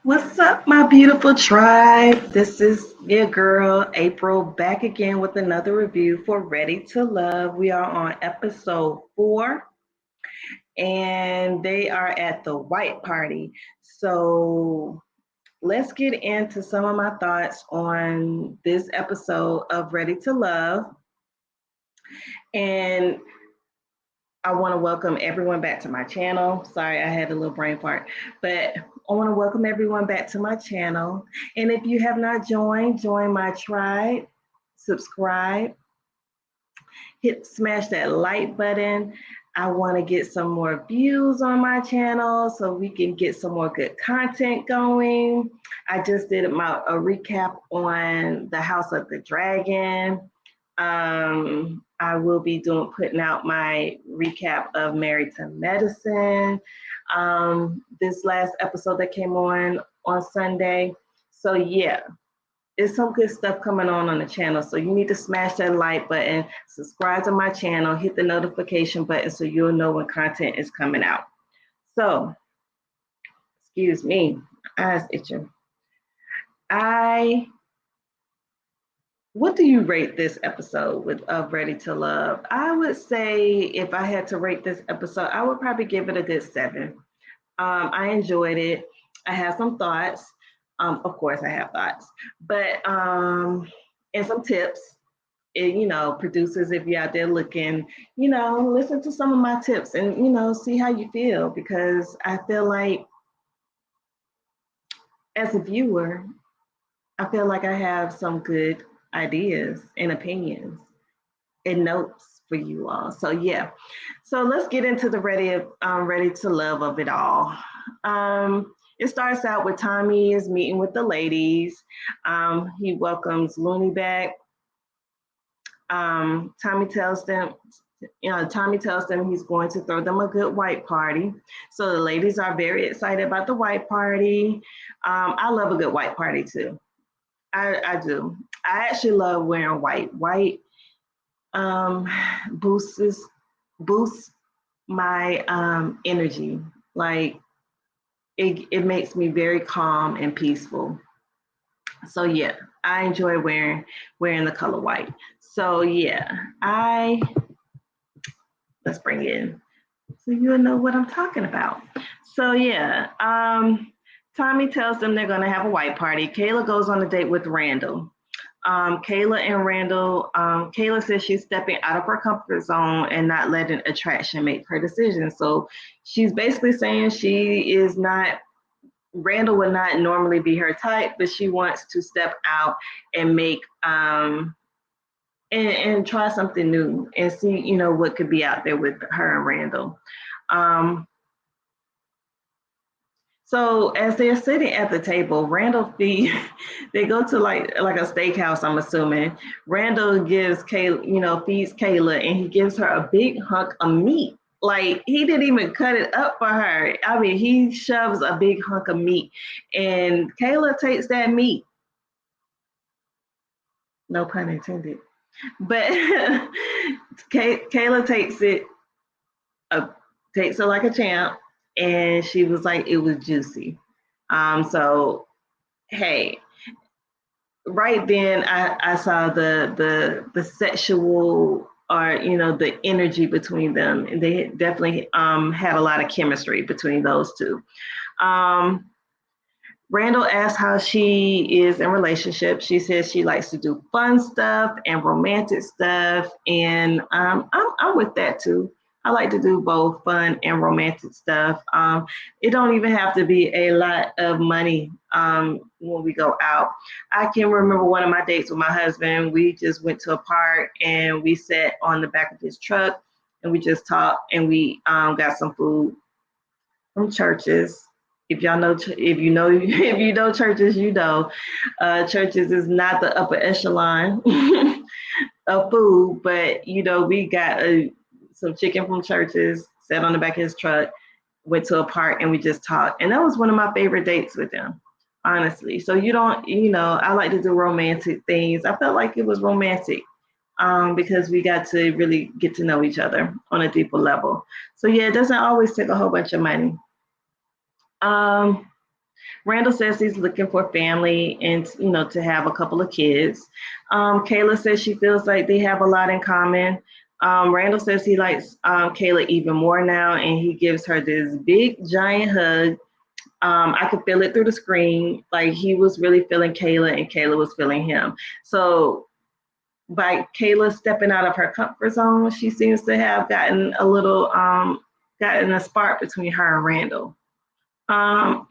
What's up, my beautiful tribe? This is your girl, April, back again with another review for Ready to Love. We are on episode 4, and they are at the white party. So let's get into some of my thoughts on this episode of Ready to Love. And I want to welcome everyone back to my channel. Sorry, I had a little brain fart, but I want to welcome everyone back to my channel. And if you have not joined, join my tribe, subscribe, smash that like button. I want to get some more views on my channel so we can get some more good content going. I just did a recap on the House of the Dragon. I will be putting out my recap of Married to Medicine. This last episode that came on Sunday. So yeah, it's some good stuff coming on the channel. So you need to smash that like button, subscribe to my channel, hit the notification button so you'll know when content is coming out. So, excuse me, eyes itching. I What do you rate this episode of Ready to Love? I would say if I had to rate this episode, I would probably give it a good 7. I enjoyed it. I have some thoughts. Of course, I have thoughts, but and some tips. And, producers, if you're out there looking, listen to some of my tips and see how you feel, because I feel like as a viewer, I feel like I have some good ideas and opinions and notes for you all. So yeah, so let's get into the ready to love of it all. It starts out with Tommy is meeting with the ladies. He welcomes Looney back. Tommy tells them, Tommy tells them he's going to throw them a good white party. So the ladies are very excited about the white party. I love a good white party too. I do. I actually love wearing white. White um, boosts boosts my energy. Like it makes me very calm and peaceful. So yeah, I enjoy wearing the color white. So yeah, I let's bring it in so you'll know what I'm talking about. So yeah, Tommy tells them they're gonna have a white party. Kayla goes on a date with Randall. Kayla and Randall, Kayla says she's stepping out of her comfort zone and not letting attraction make her decision. So she's basically saying she is not, Randall would not normally be her type, but she wants to step out and make, and try something new and see, what could be out there with her and Randall. Um, So as they're sitting at the table, Randall they go to like a steakhouse, I'm assuming. Randall gives Kayla, feeds Kayla, and he gives her a big hunk of meat. Like he didn't even cut it up for her. I mean, he shoves a big hunk of meat, and Kayla takes that meat. No pun intended. But Kayla uh, takes it like a champ, and she was like, it was juicy. So hey, right then I saw the sexual, or the energy between them, and they definitely had a lot of chemistry between those two. Um, Randall asks how she is in relationships. She says she likes to do fun stuff and romantic stuff, and I'm with that too. I like to do both fun and romantic stuff. It don't even have to be a lot of money when we go out. I can remember one of my dates with my husband. We just went to a park and we sat on the back of his truck and we just talked and we got some food from churches. If y'all know, if you know, if you know churches, churches is not the upper echelon of food, but we got some chicken from churches, sat on the back of his truck, went to a park, and we just talked. And that was one of my favorite dates with him, honestly. So you don't, I like to do romantic things. I felt like it was romantic because we got to really get to know each other on a deeper level. So yeah, it doesn't always take a whole bunch of money. Um, Randall says he's looking for family and, to have a couple of kids. Kayla says she feels like they have a lot in common. Randall says he likes Kayla even more now, and he gives her this big giant hug. I could feel it through the screen. Like he was really feeling Kayla, and Kayla was feeling him. So by Kayla stepping out of her comfort zone, she seems to have gotten gotten a spark between her and Randall. Um,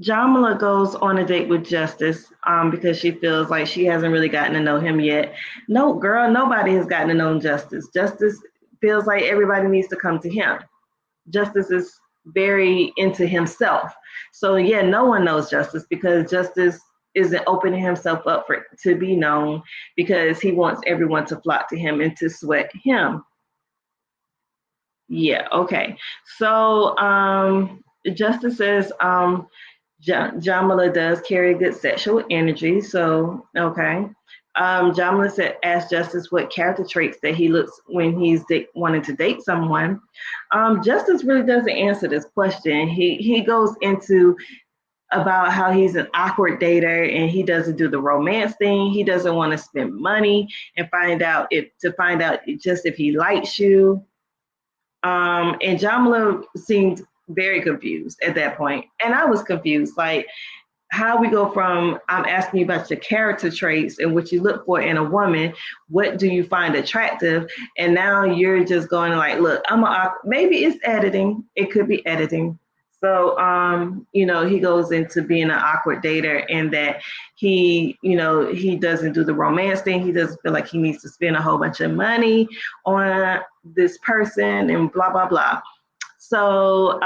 Jamila goes on a date with Justice because she feels like she hasn't really gotten to know him yet. No, girl, nobody has gotten to know Justice. Justice feels like everybody needs to come to him. Justice is very into himself. So yeah, no one knows Justice because Justice isn't opening himself up to be known because he wants everyone to flock to him and to sweat him. Yeah, okay. So Justice says Jamila does carry good sexual energy. So okay. Jamila asked Justice what character traits that he looks when he's wanting to date someone. Justice really doesn't answer this question. He goes into about how he's an awkward dater and he doesn't do the romance thing. He doesn't want to spend money and find out just if he likes you. And Jamila seemed very confused at that point, and I was confused. Like, how we go from I'm asking you about your character traits and what you look for in a woman, what do you find attractive, and now you're just going like, look, maybe it's editing. It could be editing. So, he goes into being an awkward dater and that he doesn't do the romance thing. He doesn't feel like he needs to spend a whole bunch of money on this person and blah, blah, blah. So,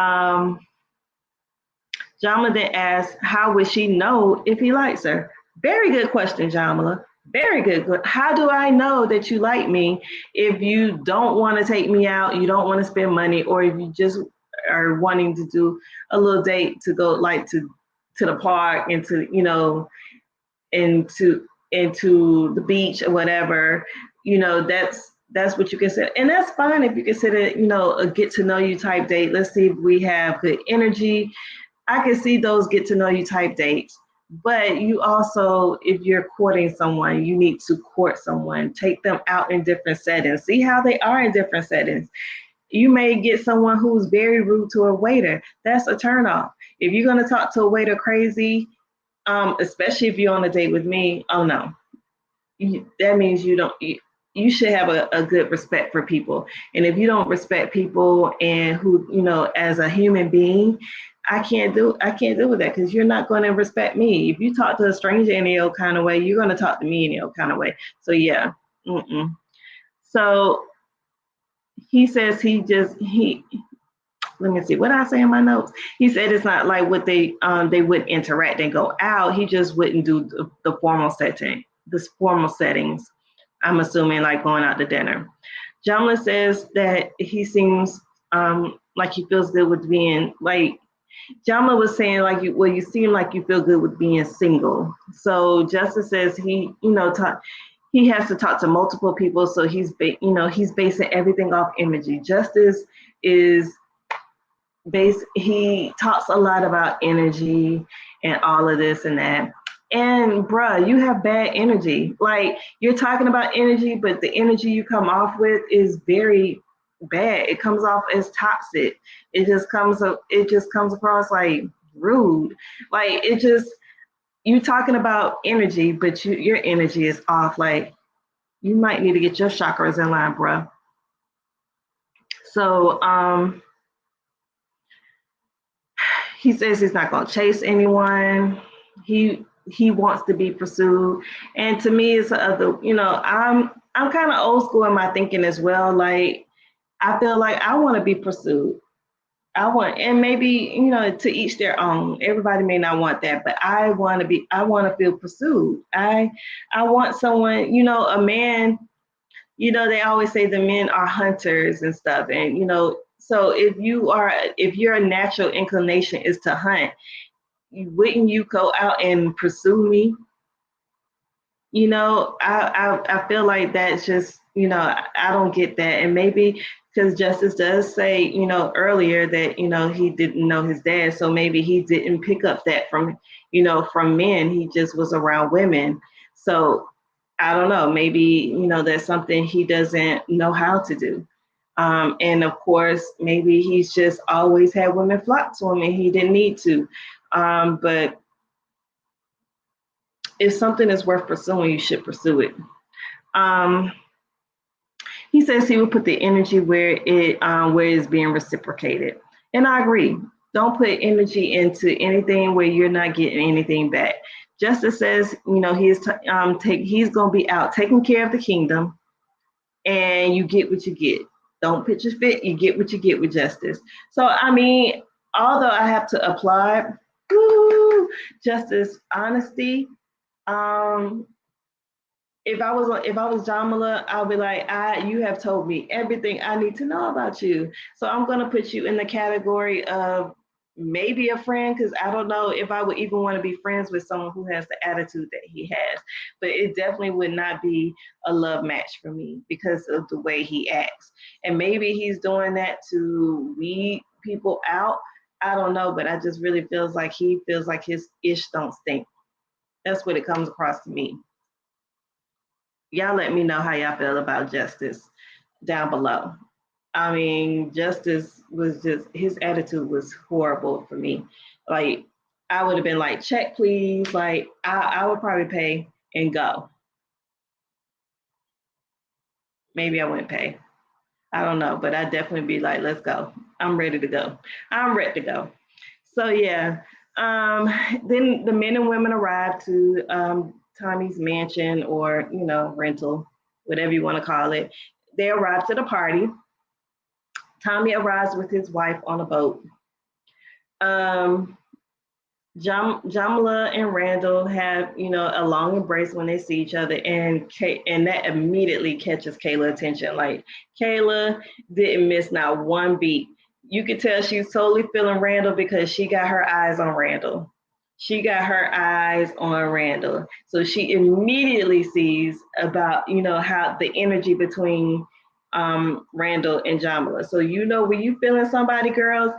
Jamila then asks, how would she know if he likes her? Very good question, Jamila. Very good. How do I know that you like me if you don't want to take me out, you don't want to spend money, or if you just are wanting to do a little date to go like to the park and to, into the beach or whatever, that's what you consider. And that's fine if you consider, a get to know you type date. Let's see if we have good energy. I can see those get to know you type dates. But you also, if you're courting someone, you need to court someone, take them out in different settings, see how they are in different settings. You may get someone who's very rude to a waiter. That's a turnoff. If you're going to talk to a waiter crazy, especially if you're on a date with me, oh no, that means you should have a good respect for people. And if you don't respect people and who, as a human being, I can't do with that because you're not going to respect me. If you talk to a stranger in any old kind of way, you're going to talk to me in any old kind of way. So yeah. So he says let me see what I say in my notes. He said it's not like what they would interact and go out. He just wouldn't do the formal settings. I'm assuming like going out to dinner. Jamila says that he seems like he feels good with being like. Jamila was saying like you seem like you feel good with being single. So Justice says he has to talk to multiple people. So he's basing everything off imagery. Justice is he talks a lot about energy and all of this and that. And bruh, you have bad energy. Like you're talking about energy, but the energy you come off with is very bad. It comes off as toxic. It just comes across like rude. Like you talking about energy, but your energy is off. Like you might need to get your chakras in line, bruh. So he says he's not going to chase anyone. He wants to be pursued, and to me, it's I'm kind of old school in my thinking as well. Like I feel like I want to be pursued. And maybe to each their own. Everybody may not want that, but I want to feel pursued. I want someone, a man. They always say the men are hunters and stuff, and so if your natural inclination is to hunt, wouldn't you go out and pursue me? I feel like that's just I don't get that, and maybe because Justice does say, earlier that, he didn't know his dad. So maybe he didn't pick up that from, from men. He just was around women. So I don't know. Maybe, that's something he doesn't know how to do. And of course, maybe he's just always had women flock to him and he didn't need to. But if something is worth pursuing, you should pursue it. Um, he says he will put the energy where it's being reciprocated, and I agree. Don't put energy into anything where you're not getting anything back. Justice says, he's going to be out taking care of the kingdom, and you get what you get. Don't pitch a fit. You get what you get with Justice. So I mean, although I have to applaud Justice honesty, um, if I was Jamila, I'll be like, you have told me everything I need to know about you. So I'm gonna put you in the category of maybe a friend, because I don't know if I would even want to be friends with someone who has the attitude that he has. But it definitely would not be a love match for me because of the way he acts. And maybe he's doing that to weed people out. I don't know, but I just really he feels like his ish don't stink. That's what it comes across to me. Y'all let me know how y'all feel about Justice down below. I mean, Justice was just, his attitude was horrible for me. Like, I would have been like, check, please. Like, I would probably pay and go. Maybe I wouldn't pay. I don't know, but I'd definitely be like, let's go. I'm ready to go. I'm ready to go. So, yeah. Um, then the men and women arrived to Tommy's mansion or, rental, whatever you want to call it. They arrived to the party. Tommy arrives with his wife on a boat. Um, Jamila and Randall have, a long embrace when they see each other, and that immediately catches Kayla's attention. Like, Kayla didn't miss not one beat. You could tell she's totally feeling Randall because she got her eyes on Randall. She got her eyes on Randall. So she immediately sees about, how the energy between Randall and Jamila. So when you feeling somebody, girls,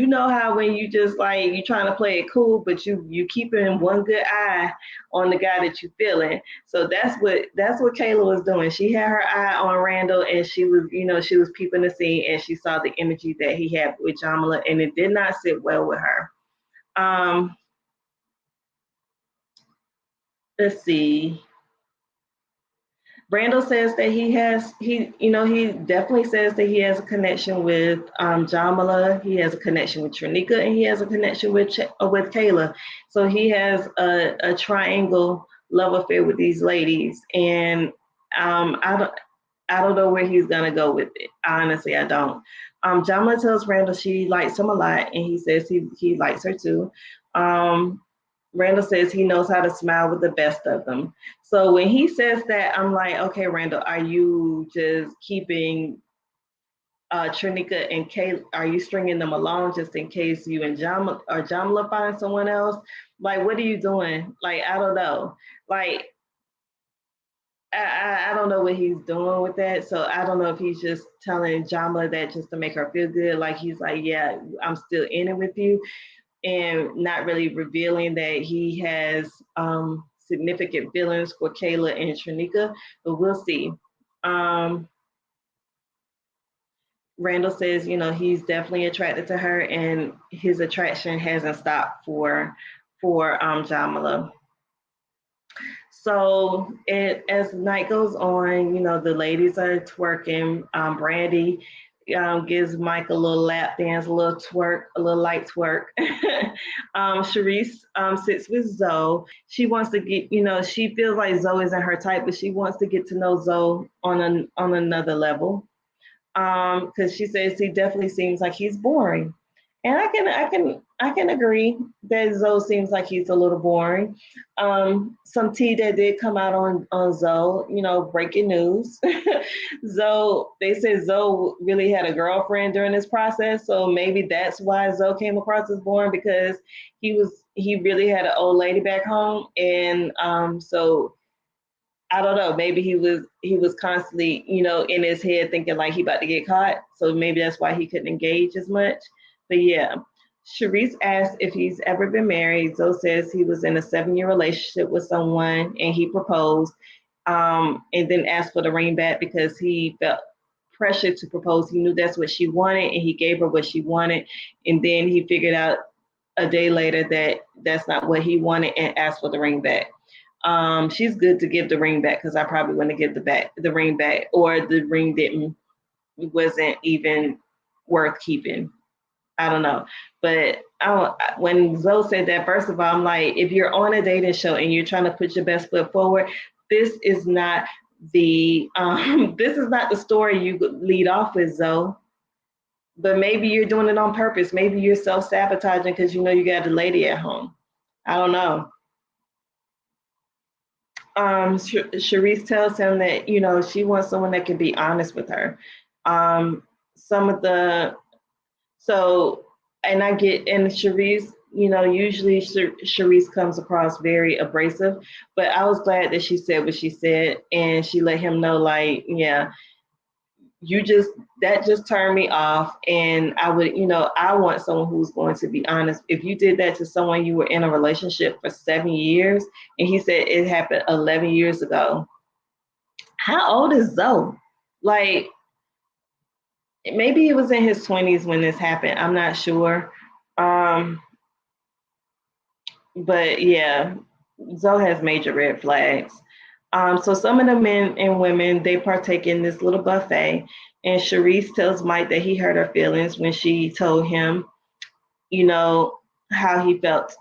how when you just like you trying to play it cool, but you keeping one good eye on the guy that you feeling. So that's what Kayla was doing. She had her eye on Randall, and she was peeping the scene, and she saw the energy that he had with Jamila, and it did not sit well with her. Let's see. Randall says that he definitely says that he has a connection with Jamila. He has a connection with Trinika, and he has a connection with Kayla. So he has a triangle love affair with these ladies, and I don't know where he's gonna go with it. Honestly, I don't. Jamila tells Randall she likes him a lot, and he says he likes her too. Um, Randall says he knows how to smile with the best of them. So when he says that, I'm like, okay, Randall, are you just keeping Trinika and Kay? Are you stringing them along just in case you and Jamila find someone else? Like, what are you doing? Like, I don't know. Like, I don't know what he's doing with that. So I don't know if he's just telling Jamila that just to make her feel good. Like, he's like, yeah, I'm still in it with you, and not really revealing that he has significant feelings for Kayla and Trinika, but we'll see. Um, Randall says, he's definitely attracted to her, and his attraction hasn't stopped for Jamila. So as the night goes on, the ladies are twerking. Brandy gives Mike a little lap dance, a little twerk, a little light twerk. Sharice sits with Zoe. She wants to get, she feels like Zoe isn't her type, but she wants to get to know Zoe on another level. Because she says he definitely seems like he's boring. And I can agree that Zoe seems like he's a little boring. Some tea that did come out on Zoe, breaking news. Zoe, they said Zoe really had a girlfriend during this process, so maybe that's why Zoe came across as boring, because he really had an old lady back home, and so I don't know. Maybe he was constantly, in his head thinking like he about to get caught. So maybe that's why he couldn't engage as much. But yeah, Sharice asked if he's ever been married. Zoe says he was in a 7-year relationship with someone and he proposed, and then asked for the ring back because he felt pressure to propose. He knew that's what she wanted and he gave her what she wanted. And then he figured out a day later that that's not what he wanted and asked for the ring back. She's good to give the ring back because I probably wouldn't give the ring back, or the ring didn't wasn't even worth keeping. I don't know, but when Zoe said that, first of all, I'm like, if you're on a dating show and you're trying to put your best foot forward, this is not this is not the story you lead off with, Zoe. But maybe you're doing it on purpose. Maybe you're self sabotaging because you know you got a lady at home. I don't know. Sharice tells him that she wants someone that can be honest with her. Some of the so and I get and Sharice, usually Sharice comes across very abrasive, but I was glad that she said what she said and she let him know like, yeah, you just that just turned me off, and I would, I want someone who's going to be honest. If you did that to someone you were in a relationship for 7 years, and he said it happened 11 years ago, how old is Zoe? Like, maybe he was in his 20s when this happened, I'm not sure. um but yeah, Zoe has major red flags. So some of the men and women, they partake in this little buffet, and Sharice tells Mike that he hurt her feelings when she told him, you know, how he felt.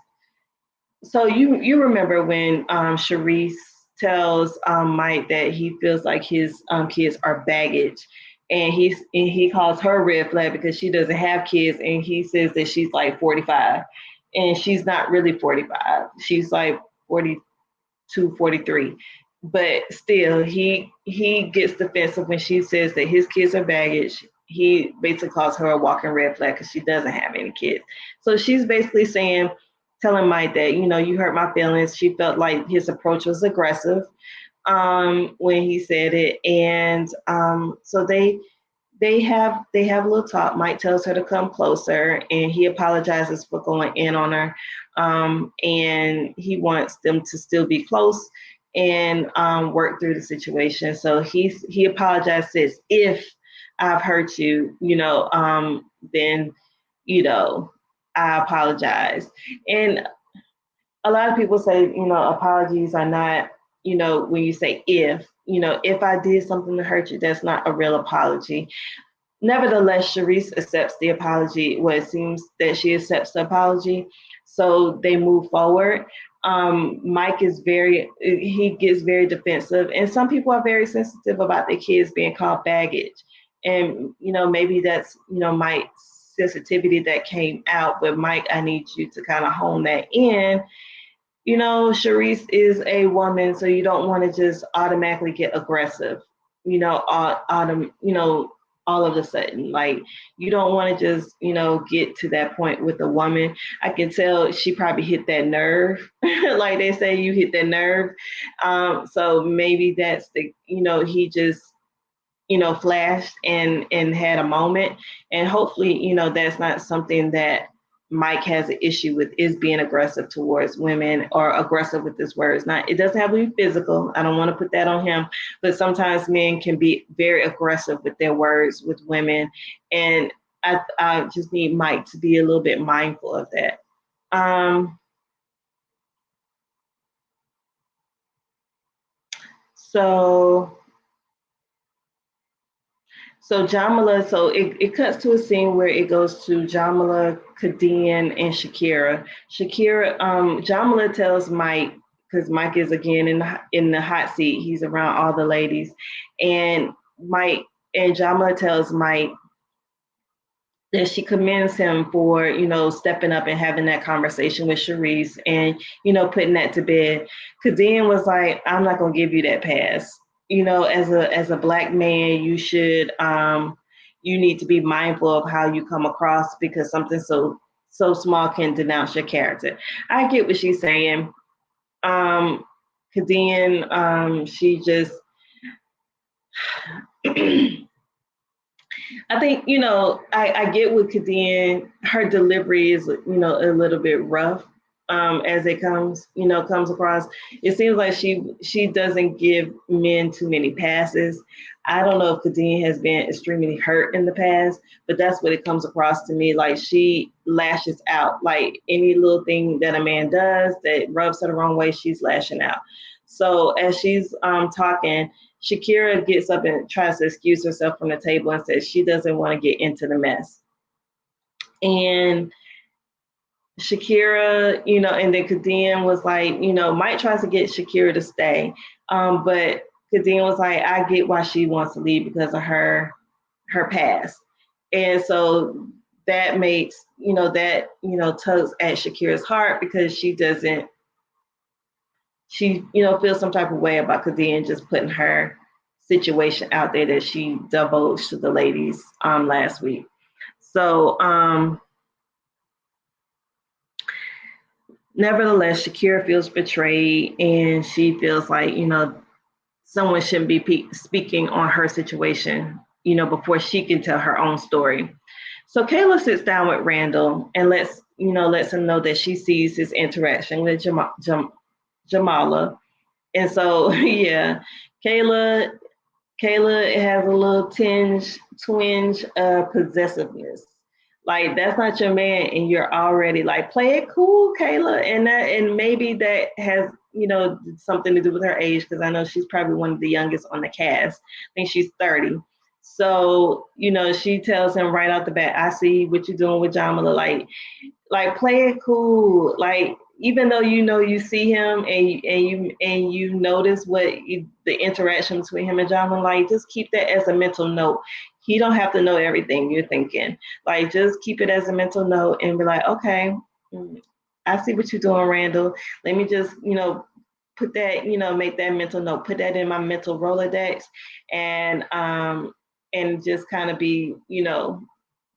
So you remember when Sharice tells Mike that he feels like his kids are baggage, and he calls her red flag because she doesn't have kids, and he says that she's like 45, and she's not really 45. She's like 42, 43. But still, he gets defensive when she says that his kids are baggage. He basically calls her a walking red flag because she doesn't have any kids. So she's basically saying, telling Mike that, you hurt my feelings. She felt like his approach was aggressive when he said it. And so they have a little talk. Mike tells her to come closer, and he apologizes for going in on her. And he wants them to still be close and work through the situation. So he apologizes, if I've hurt you, then I apologize. And a lot of people say, apologies are not, when you say if I did something to hurt you, that's not a real apology. Nevertheless, Sharice accepts the apology. Well, it seems that she accepts the apology. So they move forward. Mike he gets very defensive. And some people are very sensitive about their kids being called baggage. And, maybe that's, Mike's sensitivity that came out. But Mike, I need you to kind of hone that in. Sharice is a woman, so you don't want to just automatically get aggressive, all of a sudden. Like, you don't want to just, get to that point with a woman. I can tell she probably hit that nerve, like they say, you hit that nerve. So maybe that's he just, flashed and had a moment. And hopefully, that's not something that Mike has an issue with, is being aggressive towards women, or aggressive with his words. Not, it doesn't have to be physical. I don't want to put that on him, but sometimes men can be very aggressive with their words with women, and I just need Mike to be a little bit mindful of that. Um, so So Jamila, so it cuts to a scene where it goes to Jamila, Kadeem, and Shakira. Jamila tells Mike, because Mike is again in the hot seat. He's around all the ladies, and Mike and Jamila tells Mike that she commends him for, stepping up and having that conversation with Sharice, and, putting that to bed. Kadeem was like, I'm not gonna give you that pass. As a black man, you need to be mindful of how you come across, because something so small can denounce your character. I get what she's saying. Kadeem, she just I think, I get with Kadeem, her delivery is, a little bit rough, as it comes across. It seems like she doesn't give men too many passes. I don't know if Kadeem has been extremely hurt in the past, but that's what it comes across to me. Like she lashes out. Like any little thing that a man does that rubs her the wrong way, she's lashing out. So as she's talking, Shakira gets up and tries to excuse herself from the table and says she doesn't want to get into the mess. And Shakira, and then Kadeem was like, Mike tries to get Shakira to stay. But Kadeem was like, I get why she wants to leave because of her past. And so that makes, tugs at Shakira's heart because she feels some type of way about Kadeem just putting her situation out there that she divulged to the ladies last week. So nevertheless, Shakira feels betrayed and she feels like, someone shouldn't be speaking on her situation, before she can tell her own story. So Kayla sits down with Randall and lets him know that she sees his interaction with Jamila. And so, yeah, Kayla Kayla has a little twinge of possessiveness. Like that's not your man, and you're already like, play it cool, Kayla, and maybe that has something to do with her age because I know she's probably one of the youngest on the cast. I think she's 30. So she tells him right out the bat, I see what you're doing with Jamila. Like play it cool. Like even though you see him and you notice the interaction between him and John, like just keep that as a mental note. He don't have to know everything you're thinking. Like just keep it as a mental note and be like, okay, I see what you're doing, Randall. Let me just put that make that mental note, put that in my mental Rolodex, and just kind of be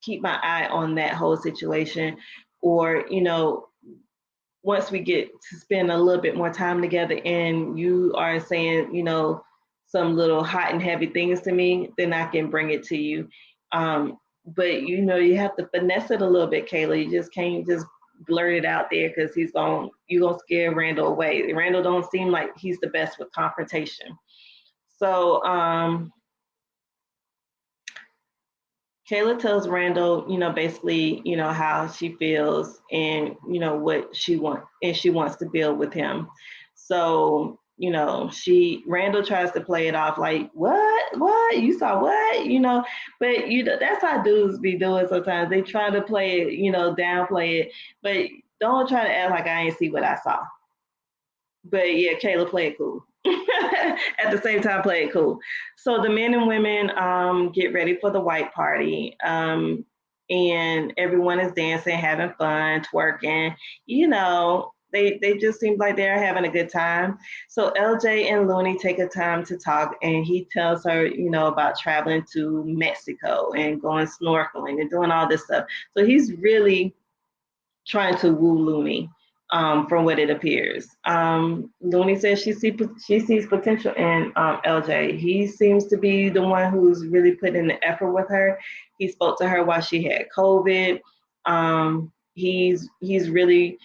keep my eye on that whole situation. Or once we get to spend a little bit more time together and you are saying some little hot and heavy things to me, then I can bring it to you. But you have to finesse it a little bit, Kayla. You just can't just blurt it out there because you're gonna scare Randall away. Randall don't seem like he's the best with confrontation. So Kayla tells Randall, basically, how she feels and, what she wants to build with him. So, Randall tries to play it off like, what, you saw what, but, that's how dudes be doing sometimes. They try to play it, downplay it, but don't try to act like I ain't see what I saw. But yeah, Kayla, play it cool. At the same time, play it cool. So the men and women get ready for the white party. And everyone is dancing, having fun, twerking. They just seem like they're having a good time. So LJ and Looney take a time to talk, and he tells her, about traveling to Mexico and going snorkeling and doing all this stuff. So he's really trying to woo Looney, from what it appears. Looney says she sees potential in LJ. He seems to be the one who's really putting the effort with her. He spoke to her while she had COVID. He's really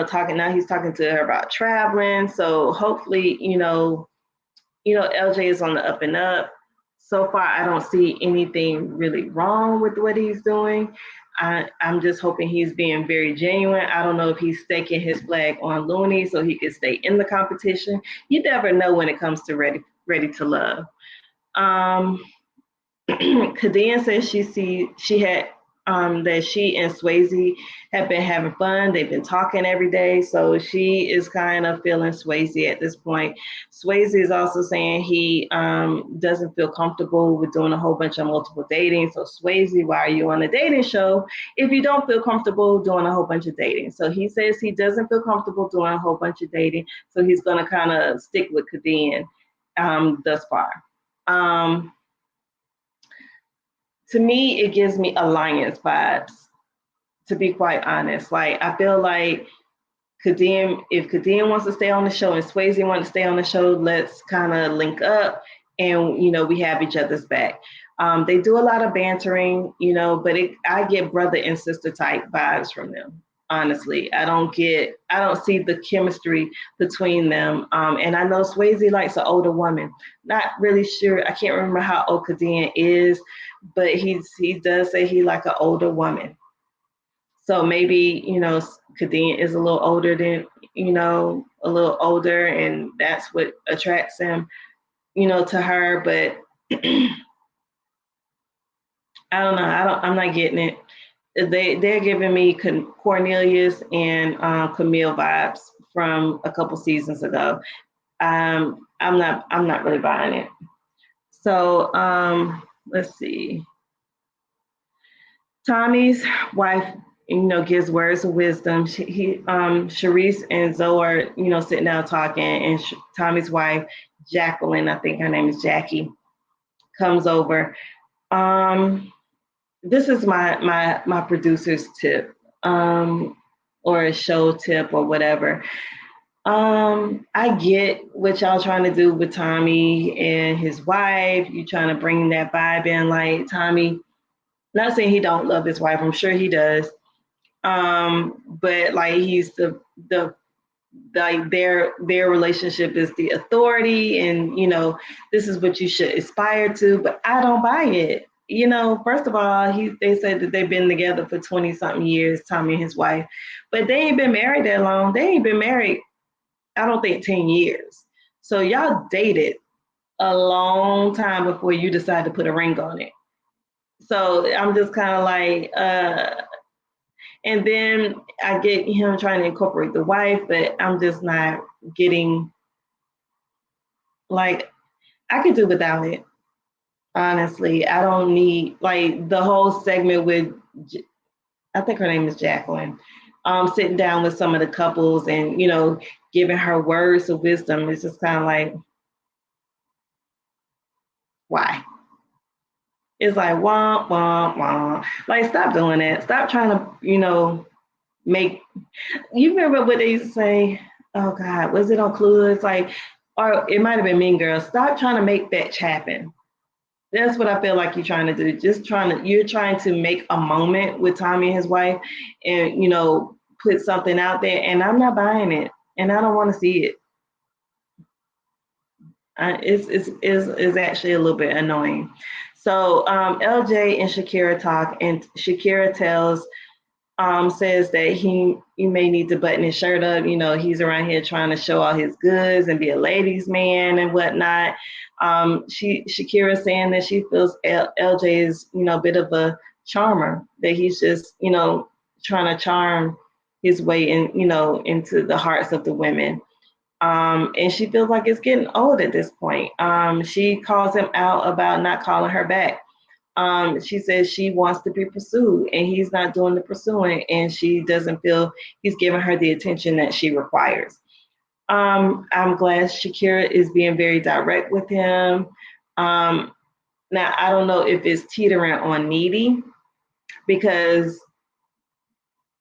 talking now. He's talking to her about traveling. So hopefully LJ is on the up and up. So far, I don't see anything really wrong with what he's doing. I'm just hoping he's being very genuine. I don't know if he's staking his flag on Looney so he can stay in the competition. You never know when it comes to ready to love. Kadeem says she had that she and Swayze have been having fun. They've been talking every day, so she is kind of feeling Swayze at this point. Swayze is also saying he doesn't feel comfortable with doing a whole bunch of multiple dating. So Swayze, why are you on a dating show if you don't feel comfortable doing a whole bunch of dating? So he says he doesn't feel comfortable doing a whole bunch of dating, so he's going to kind of stick with Kadeem thus far. To me, it gives me alliance vibes, to be quite honest. Like, I feel like if Kadeem wants to stay on the show and Swayze wants to stay on the show, let's kind of link up and, we have each other's back. They do a lot of bantering, but I get brother and sister type vibes from them. Honestly, I don't see the chemistry between them. And I know Swayze likes an older woman. Not really sure. I can't remember how old Kadeem is, but he does say he like an older woman. So maybe, Kadeem is a little older than, a little older, and that's what attracts him, to her. But I don't know. I'm not getting it. They're giving me Cornelius and Camille vibes from a couple seasons ago. I'm not really buying it. So let's see. Tommy's wife, gives words of wisdom. Sharice and Zoe are, sitting down talking, and Tommy's wife, Jacqueline, I think her name is Jackie, comes over. This is my producer's tip, or a show tip or whatever. I get what y'all trying to do with Tommy and his wife. You trying to bring that vibe in, like Tommy. Not saying he don't love his wife. I'm sure he does. But like he's the like their relationship is the authority, and this is what you should aspire to. But I don't buy it. First of all, they said that they've been together for 20 something years, Tommy and his wife, but they ain't been married that long. They ain't been married, I don't think, 10 years. So y'all dated a long time before you decide to put a ring on it. So I'm just kind of like, and then I get him trying to incorporate the wife, but I'm just not getting, like, I could do without it. Honestly, I don't need, like, the whole segment with, I think her name is Jacqueline, sitting down with some of the couples and, giving her words of wisdom. It's just kind of like, why? It's like, wah, wah, wah. Like, stop doing that. Stop trying to, make, you remember what they used to say? Oh God, was it on Clue? It's like, or it might have been Mean Girls. Stop trying to make fetch happen. That's what I feel like you're trying to do. You're trying to make a moment with Tommy and his wife, and put something out there. And I'm not buying it, and I don't want to see it. It's actually a little bit annoying. So LJ and Shakira talk, and Shakira says that you may need to button his shirt up. He's around here trying to show all his goods and be a ladies' man and whatnot. Shakira saying that she feels LJ is, a bit of a charmer, that he's just, trying to charm his way into the hearts of the women. And she feels like it's getting old at this point. She calls him out about not calling her back. She says she wants to be pursued and he's not doing the pursuing, and she doesn't feel he's giving her the attention that she requires. I'm glad Shakira is being very direct with him. Now, I don't know if it's teetering on needy, because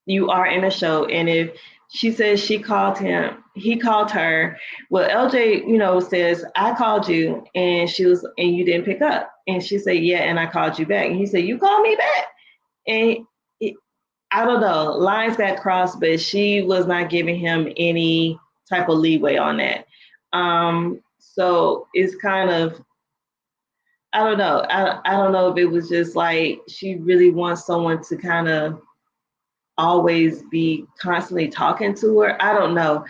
you are in a show, and if she says she called him, he called her. Well, LJ, says, I called you and you didn't pick up. And she said, yeah, and I called you back. And he said, you called me back. And I don't know, lines got crossed, but she was not giving him any type of leeway on that. So it's kind of, I don't know. I don't know if it was just like she really wants someone to kind of always be constantly talking to her. I don't know.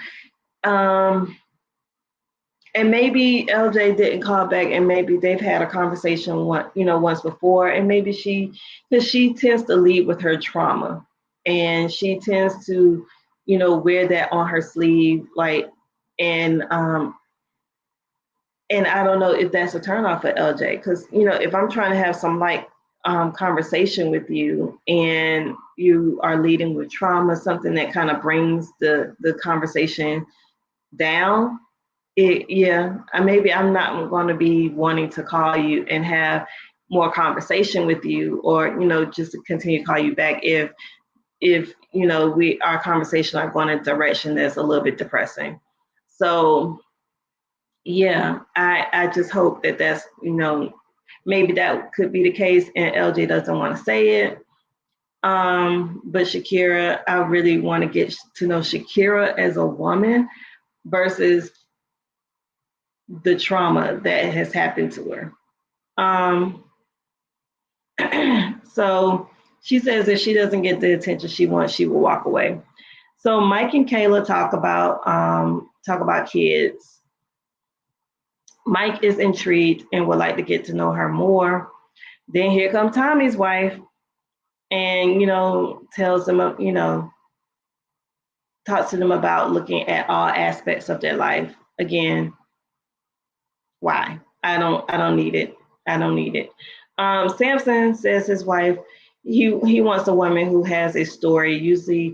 And maybe LJ didn't call back, and maybe they've had a conversation once before, and maybe because she tends to lead with her trauma, and she tends to, wear that on her sleeve, like, and I don't know if that's a turnoff for LJ, because if I'm trying to have some conversation with you and you are leading with trauma, something that kind of brings the conversation down, maybe I'm not going to be wanting to call you and have more conversation with you, or just to continue to call you back if our conversation are going in a direction that's a little bit depressing. So yeah, I just hope that that's, maybe that could be the case and LJ doesn't want to say it. But Shakira, I really want to get to know Shakira as a woman versus the trauma that has happened to her. Um, so she says if she doesn't get the attention she wants, she will walk away. So Mike and Kayla talk about kids. Mike is intrigued and would like to get to know her more. Then here comes Tommy's wife, and tells them, talks to them about looking at all aspects of their life. Again, why? I don't need it. I don't need it. Samson says his wife, he wants a woman who has a story. Usually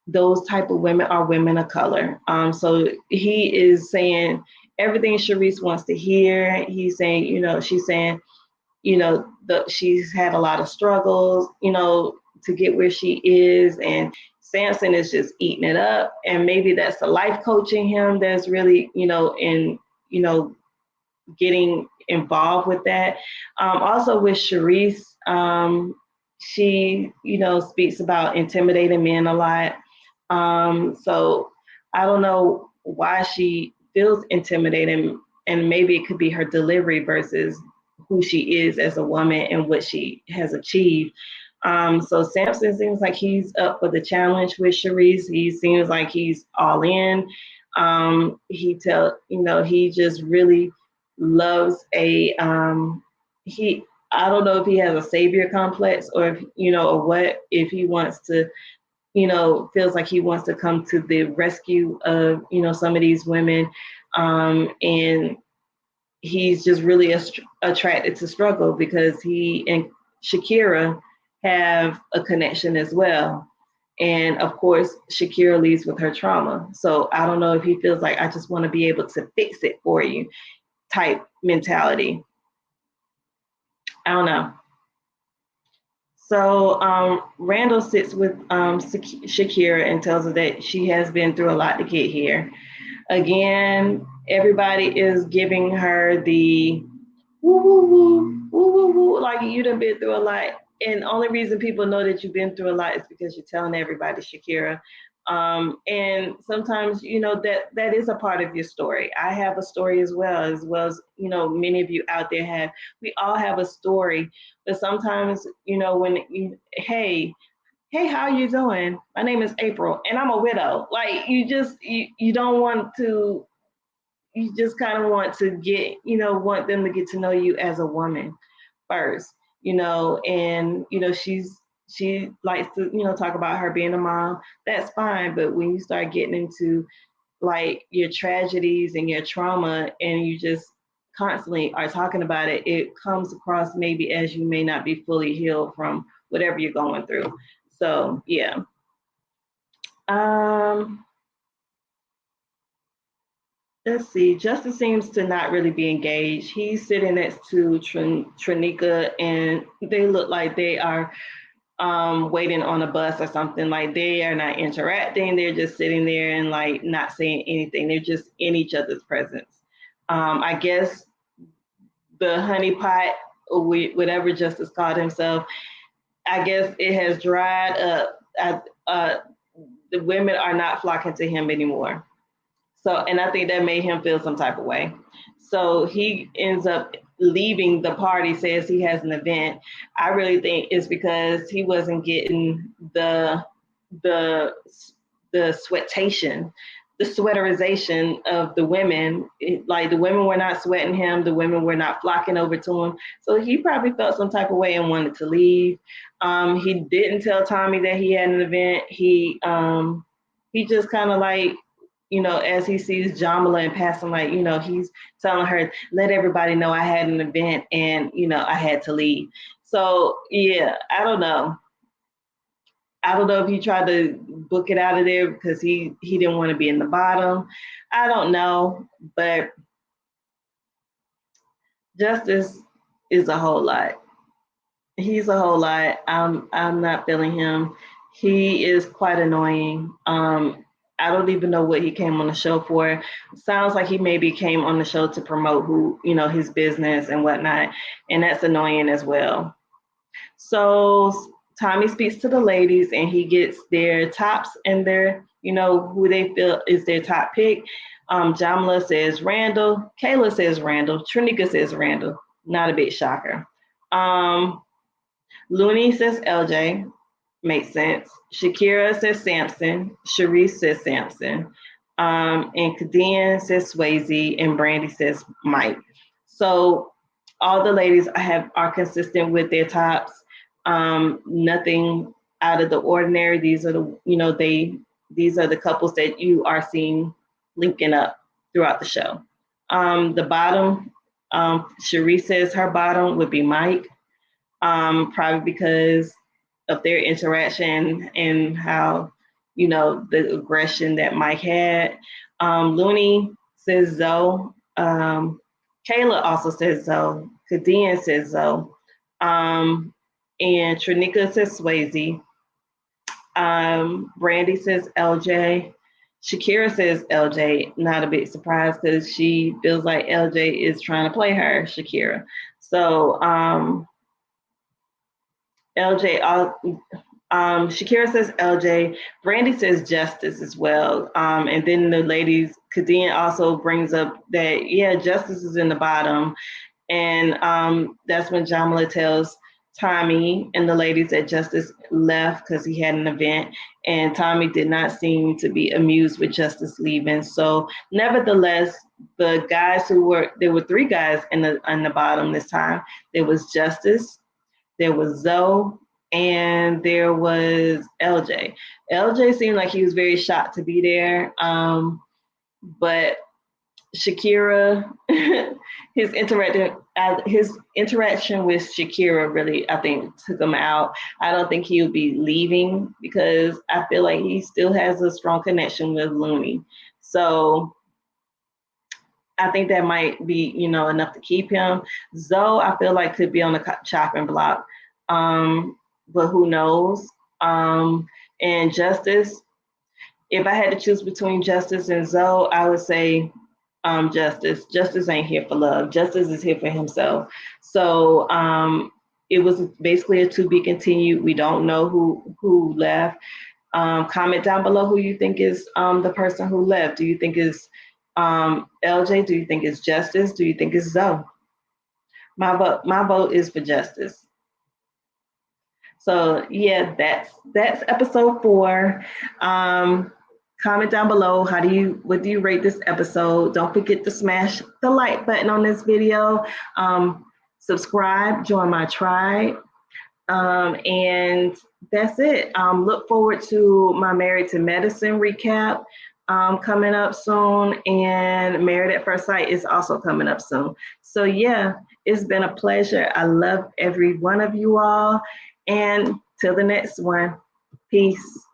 those type of women are women of color. So he is saying everything Sharice wants to hear. He's saying, she's saying, she's had a lot of struggles, to get where she is, and Samson is just eating it up. And maybe that's the life coaching him that's really, in, getting involved with that. Also with Sharice, she, speaks about intimidating men a lot. So I don't know why she feels intimidating, and maybe it could be her delivery versus who she is as a woman and what she has achieved. So Samson seems like he's up for the challenge with Sharice. He seems like he's all in. He just really loves he I don't know if he has a savior complex or if or what, if he wants to, feels like he wants to come to the rescue of some of these women, and he's just really attracted to struggle because he and Shakira have a connection as well. And of course, Shakira leads with her trauma. So I don't know if he feels like I just want to be able to fix it for you type mentality. I don't know. So Randall sits with Shakira and tells her that she has been through a lot to get here. Again, everybody is giving her the woo woo woo woo woo woo, like you done been through a lot. And the only reason people know that you've been through a lot is because you're telling everybody, Shakira. And sometimes that is a part of your story. I have a story as well as many of you out there have. We all have a story, but sometimes when hey, how you doing? My name is April, and I'm a widow. Like you don't want to. You just kind of want to want them to get to know you as a woman first, and she likes to, talk about her being a mom. That's fine. But when you start getting into like your tragedies and your trauma and you just constantly are talking about it, it comes across maybe as you may not be fully healed from whatever you're going through. So yeah. Um, let's see. Justice seems to not really be engaged. He's sitting next to Trinika, and they look like they are waiting on a bus or something. Like they are not interacting. They're just sitting there and like not saying anything. They're just in each other's presence. I guess the honeypot, or whatever Justice called himself, I guess it has dried up. The women are not flocking to him anymore. So, and I think that made him feel some type of way. So he ends up leaving the party, says he has an event. I really think it's because he wasn't getting the the sweatation, the sweaterization of the women. Like the women were not sweating him, the women were not flocking over to him. So he probably felt some type of way and wanted to leave. He didn't tell Tommy that he had an event. He just kind of like, as he sees Jamila and passing, like, he's telling her, let everybody know I had an event and, I had to leave. So, yeah, I don't know. I don't know if he tried to book it out of there because he didn't want to be in the bottom. I don't know, but Justice is a whole lot. He's a whole lot. I'm not feeling him. He is quite annoying. I don't even know what he came on the show for. Sounds like he maybe came on the show to promote his business and whatnot, and that's annoying as well. So Tommy speaks to the ladies and he gets their tops and who they feel is their top pick. Jamila says Randall, Kayla says Randall, Trinica says Randall. Not a big shocker. Looney says LJ, makes sense. Shakira says Samson, Sharice says Samson, and Kadeem says Swayze, and Brandy says Mike. So all the ladies are consistent with their tops. Nothing out of the ordinary. These are these are the couples that you are seeing linking up throughout the show. The bottom, Sharice says her bottom would be Mike, probably because of their interaction and how, the aggression that Mike had. Looney says Zoe. Kayla also says Zoe. Kadeem says Zoe. And Trinica says Swayze. Brandy says LJ. Shakira says LJ. Not a big surprise because she feels like LJ is trying to play her, Shakira. So LJ, Shakira says LJ. Brandy says Justice as well. And then the ladies, Kadeem also brings up that, yeah, Justice is in the bottom. And that's when Jamila tells Tommy and the ladies that Justice left because he had an event. And Tommy did not seem to be amused with Justice leaving. So nevertheless, the guys there were three guys in the bottom this time. There was Justice, there was Zoe, and there was LJ. LJ seemed like he was very shocked to be there, but Shakira, his interaction with Shakira really, I think, took him out. I don't think he'll be leaving because I feel like he still has a strong connection with Looney. So I think that might be, enough to keep him. Zoe, I feel like could be on the chopping block, but who knows? And Justice, if I had to choose between Justice and Zoe, I would say Justice. Justice ain't here for love. Justice is here for himself. So it was basically a to be continued. We don't know who left. Comment down below who you think is the person who left. Do you think is LJ? Do you think it's Justice? Do you think it's Zoe? My vote is for Justice. So yeah, that's episode 4. Comment down below what do you rate this episode? Don't forget to smash the like button on this video. Subscribe, join my tribe. And that's it. Look forward to my Married to Medicine recap coming up soon, and Married at First Sight is also coming up soon. So yeah, it's been a pleasure. I love every one of you all, and till the next one, peace.